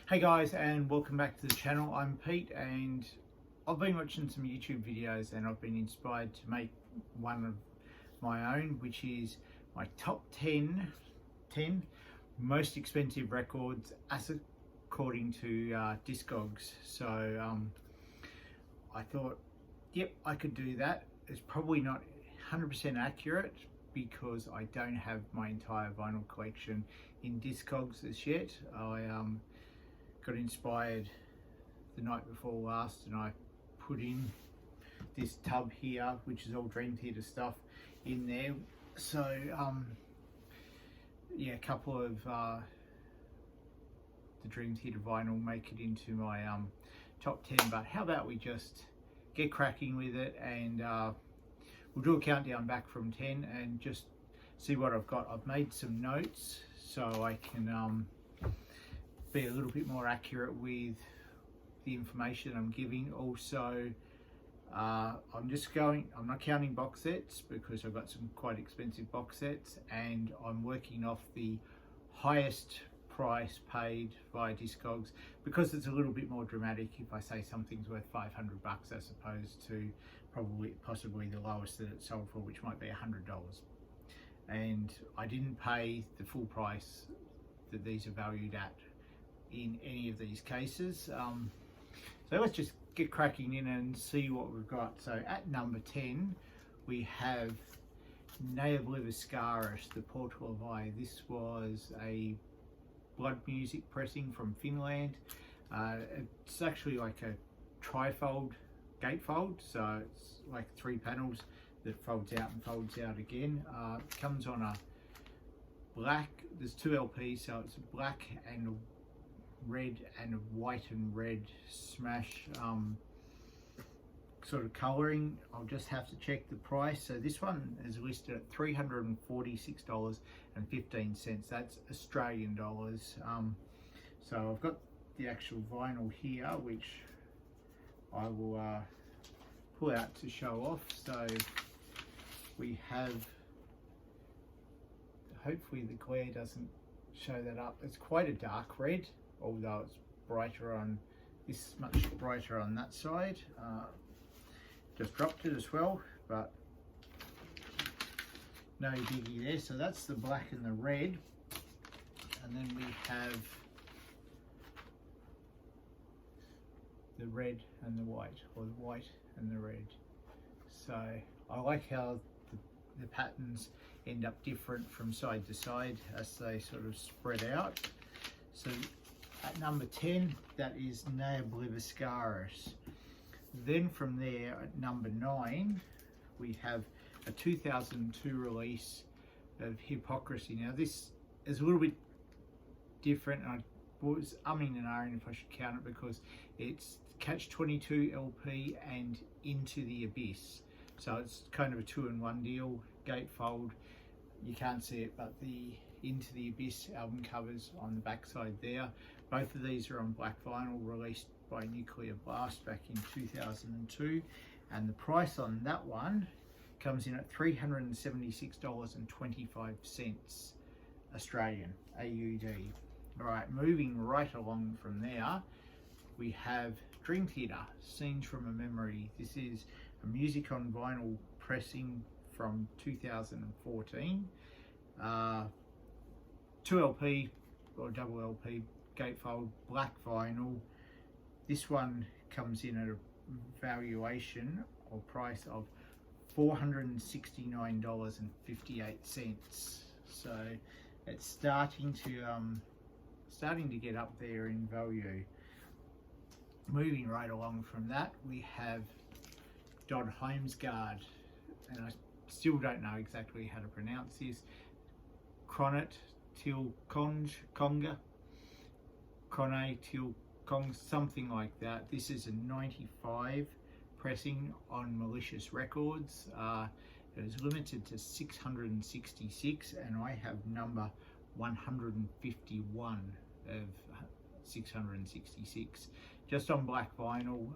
Hey guys, and welcome back to the channel. I'm Pete, and I've been watching some YouTube videos and I've been inspired to make one of my own, which is my top 10 most expensive records as according to Discogs. So I thought, yep, I could do that. It's probably not 100% accurate because I don't have my entire vinyl collection in Discogs as yet. I got inspired the night before last and I put in this tub here, which is all Dream Theater stuff in there. So yeah, a couple of the Dream Theater vinyl make it into my top 10, but how about we just get cracking with it, and we'll do a countdown back from 10 and just see what I've got. I've made some notes so I can be a little bit more accurate with the information I'm giving. Also, I'm not counting box sets because I've got some quite expensive box sets, and I'm working off the highest price paid via Discogs because it's a little bit more dramatic if I say something's worth 500 bucks as opposed to possibly the lowest that it sold for, which might be $100. And I didn't pay the full price that these are valued at in any of these cases. So let's just get cracking in and see what we've got. So at number 10 we have Ne Obliviscaris, the Portal of I. This was a blood music pressing from Finland. It's actually like a trifold gatefold, so it's like 3 panels that folds out and folds out again. It comes on a black, there's 2 LPs, so it's a black and a red and a white and red smash sort of colouring. I'll just have to check the price. So this one is listed at $346.15. That's Australian dollars. So I've got the actual vinyl here, which I will pull out to show off. So we have, hopefully the glare doesn't show that up. It's quite a dark red, although it's brighter on this, much brighter on that side. Just dropped it as well, but no biggie there. So that's the black and the red, and then we have the red and the white, or the white and the red. So I like how the patterns end up different from side to side as they sort of spread out. So at number 10, that is Ne Obliviscaris. Then from there, at number 9, we have a 2002 release of Hypocrisy. Now this is a little bit different, and I was umming and ahhing if I should count it because it's Catch-22 LP and Into the Abyss. So it's kind of a 2-in-1 deal, gatefold. You can't see it, but the Into the Abyss album covers on the back side there. Both of these are on black vinyl, released by Nuclear Blast back in 2002, and the price on that one comes in at $376.25 Australian, AUD. Alright, moving right along from there, we have Dream Theater, Scenes from a Memory. This is a music on vinyl pressing from 2014. 2 LP or double LP gatefold, black vinyl. This one comes in at a valuation or price of $469.58. So it's starting to get up there in value. Moving right along from that, we have Dodd Heimsgard, and I still don't know exactly how to pronounce this. Kronet Til Konga, Krone Til Kong, something like that. This is a 95 pressing on Malicious Records. It is limited to 666, and I have number 151 of 666, just on black vinyl.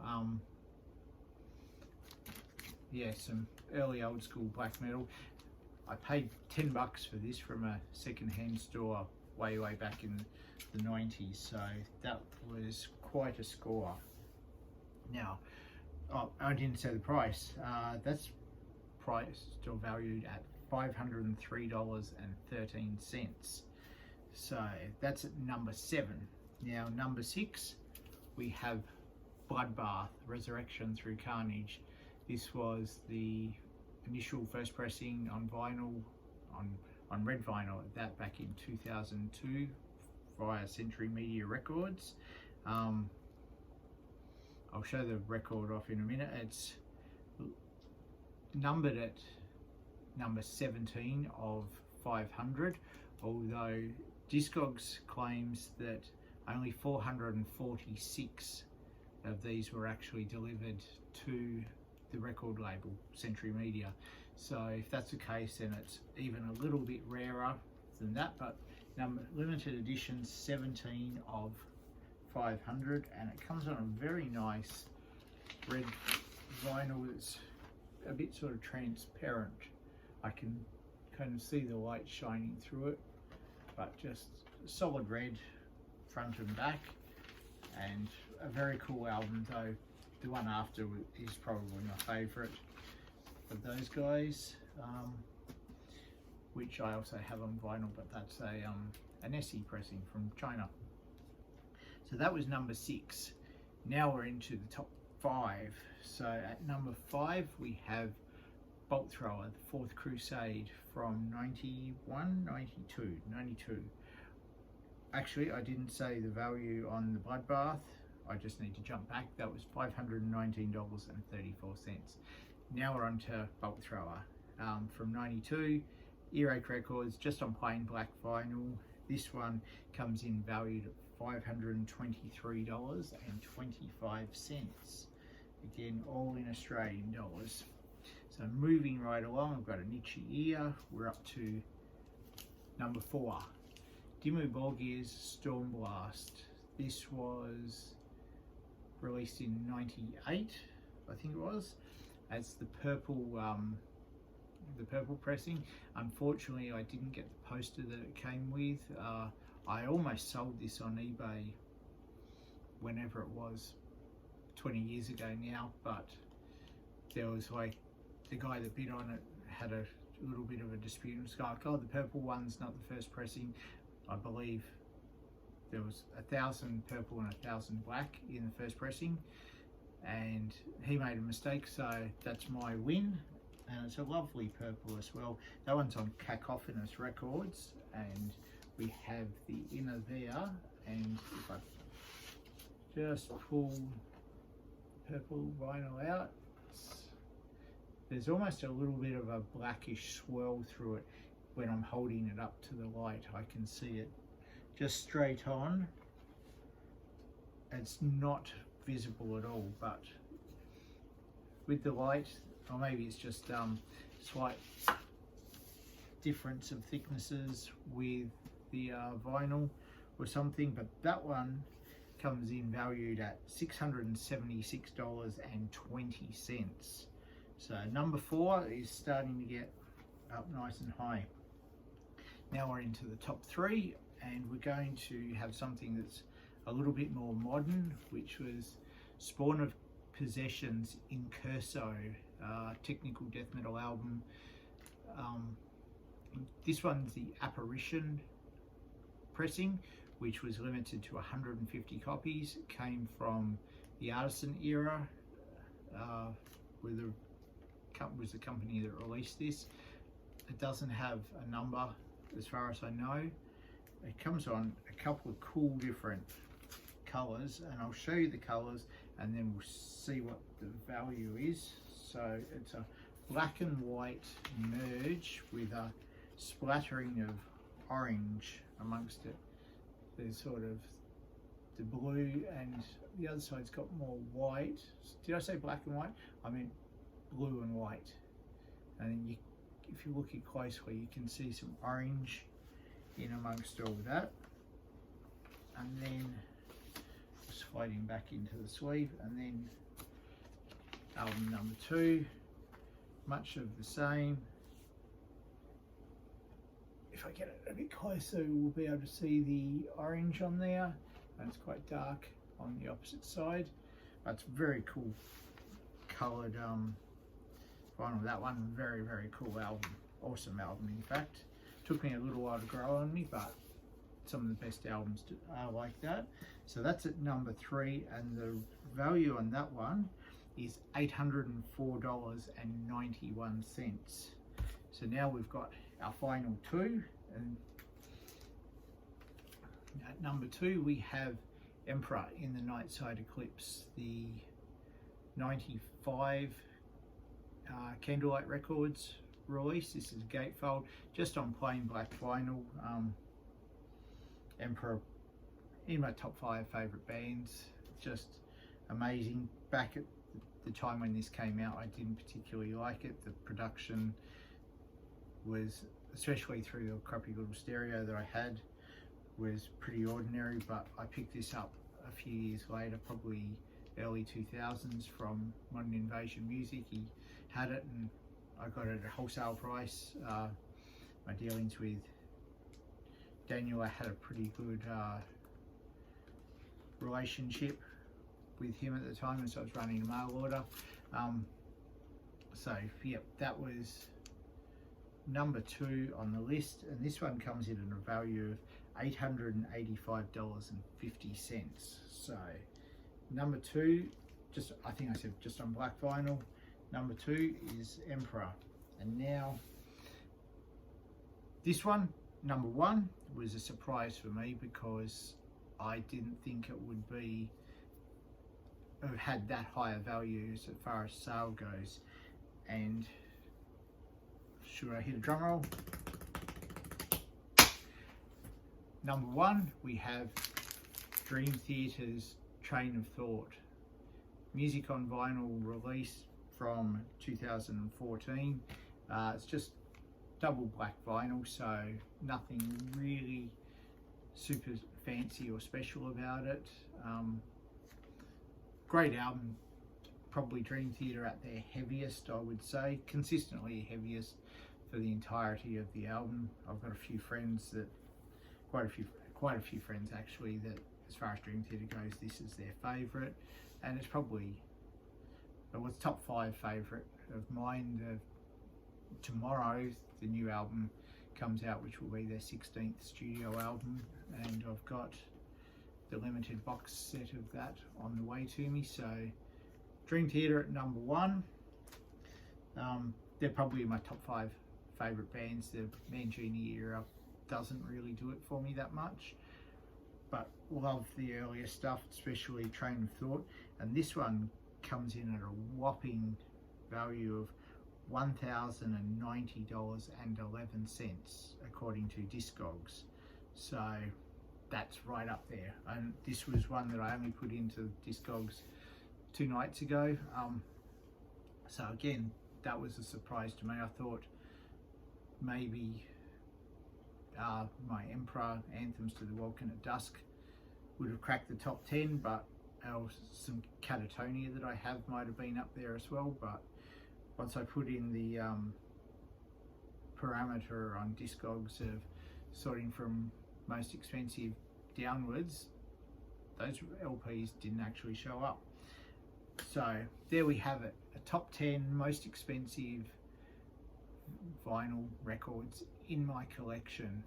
Yeah, some early old school black metal. I paid $10 for this from a second-hand store way back in the 90s, so that was quite a score. Now, oh, I didn't say the price. That's priced or valued at $503.13. So that's at number 7. Now number 6, we have Bloodbath, Resurrection Through Carnage. This was the initial first pressing on vinyl, on red vinyl at that, back in 2002 via Century Media Records. I'll show the record off in a minute. It's numbered at number 17 of 500, although Discogs claims that only 446 of these were actually delivered to the record label Century Media. So if that's the case, then it's even a little bit rarer than that, but limited edition 17 of 500, and it comes on a very nice red vinyl that's a bit sort of transparent. I can kind of see the light shining through it, but just solid red front and back, and a very cool album, though the one after is probably my favourite of those guys, which I also have on vinyl, but that's an SE pressing from China. So that was number 6. Now we're into the top 5. So at number 5 we have Bolt Thrower, the Fourth Crusade from 92. Actually, I didn't say the value on the Bloodbath. I just need to jump back. That was $519.34. Now we're on to Bolt Thrower from 92, Earache Records, just on plain black vinyl. This one comes in valued at $523.25. Again, all in Australian dollars. So moving right along, I've got an itchy ear. We're up to number 4, Dimmu Borgir's Stormblast. This was released in 98, I think it was, as the purple pressing. Unfortunately, I didn't get the poster that it came with. I almost sold this on eBay whenever it was, 20 years ago now, but there was like, the guy that bid on it had a little bit of a dispute. It was like, oh, the purple one's not the first pressing. I believe there was 1,000 purple and 1,000 black in the first pressing, and he made a mistake, so that's my win. And it's a lovely purple as well. That one's on Cacophonous Records, and we have the inner there, and if I just pull purple vinyl out, there's almost a little bit of a blackish swirl through it. When I'm holding it up to the light, I can see it just straight on. It's not visible at all, but with the light, or maybe it's just slight difference of thicknesses with the vinyl or something, but that one comes in valued at $676.20. So number 4 is starting to get up nice and high. Now we're into the top 3, and we're going to have something that's a little bit more modern, which was Spawn of Possession's Incurso, technical death metal album. This one's the Apparition pressing, which was limited to 150 copies. It came from the Artisan era, where was the company that released this. It doesn't have a number as far as I know. It comes on a couple of cool different colors, and I'll show you the colors and then we'll see what the value is. So it's a black and white merge with a splattering of orange amongst it. There's sort of the blue, and the other side's got more white. Did I say black and white? I meant blue and white. And then if you look at closely, you can see some orange in amongst all that. And then sliding back into the sleeve, and then album number 2, much of the same. If if I get it a bit closer, we'll be able to see the orange on there, and it's quite dark on the opposite side. That's very cool coloured vinyl. That one, very, very cool album. Awesome album, in fact. Took me a little while to grow on me, but some of the best albums are like that. So that's at number 3, and the value on that one is $804.91. So now we've got our final 2, and at number 2 we have Emperor in the Nightside Eclipse, the 95 Candlelight Records release. This is a gatefold, just on plain black vinyl. Emperor in my top 5 favourite bands, just amazing. Back at the time when this came out, I didn't particularly like it. The production was, especially through the crappy little stereo that I had, was pretty ordinary, but I picked this up a few years later, probably early 2000s, from Modern Invasion Music. He had it and I got it at wholesale price. My dealings with Daniel, I had a pretty good relationship with him at the time, and so I was running a mail order. So yeah, that was number 2 on the list, and this one comes in at a value of $885.50. So number 2, just, I think I said just on black vinyl. Number 2 is Emperor. And now this one, number 1, was a surprise for me because I didn't think it would be, have had that higher value as far as sale goes. And should I hit a drum roll? Number 1, we have Dream Theater's Train of Thought, music on vinyl release from 2014. It's just double black vinyl, so nothing really super fancy or special about it. Great album, probably Dream Theater at their heaviest, I would say, consistently heaviest for the entirety of the album. I've got a few friends that, quite a few friends actually, that as far as Dream Theater goes, this is their favourite, and it's probably, well, it's top 5 favourite of mine. Tomorrow the new album comes out, which will be their 16th studio album, and I've got the limited box set of that on the way to me. So Dream Theater at number 1. They're probably my top 5 favourite bands. The Mangini era doesn't really do it for me that much, but love the earlier stuff, especially Train of Thought, and this one comes in at a whopping value of $1,090.11 according to Discogs. So that's right up there, and this was one that I only put into Discogs 2 nights ago. So again, that was a surprise to me. I thought maybe my Emperor, Anthems to the Welkin at Dusk, would have cracked the top 10, but some Catatonia that I have might have been up there as well. But once I put in the parameter on Discogs of sorting from most expensive downwards, those LPs didn't actually show up. So there we have it, a top 10 most expensive vinyl records in my collection.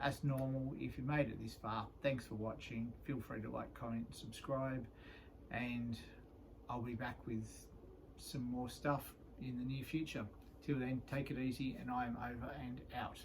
As normal, if you made it this far, thanks for watching. Feel free to like, comment, subscribe, and I'll be back with some more stuff in the near future. Till then, take it easy, and I am over and out.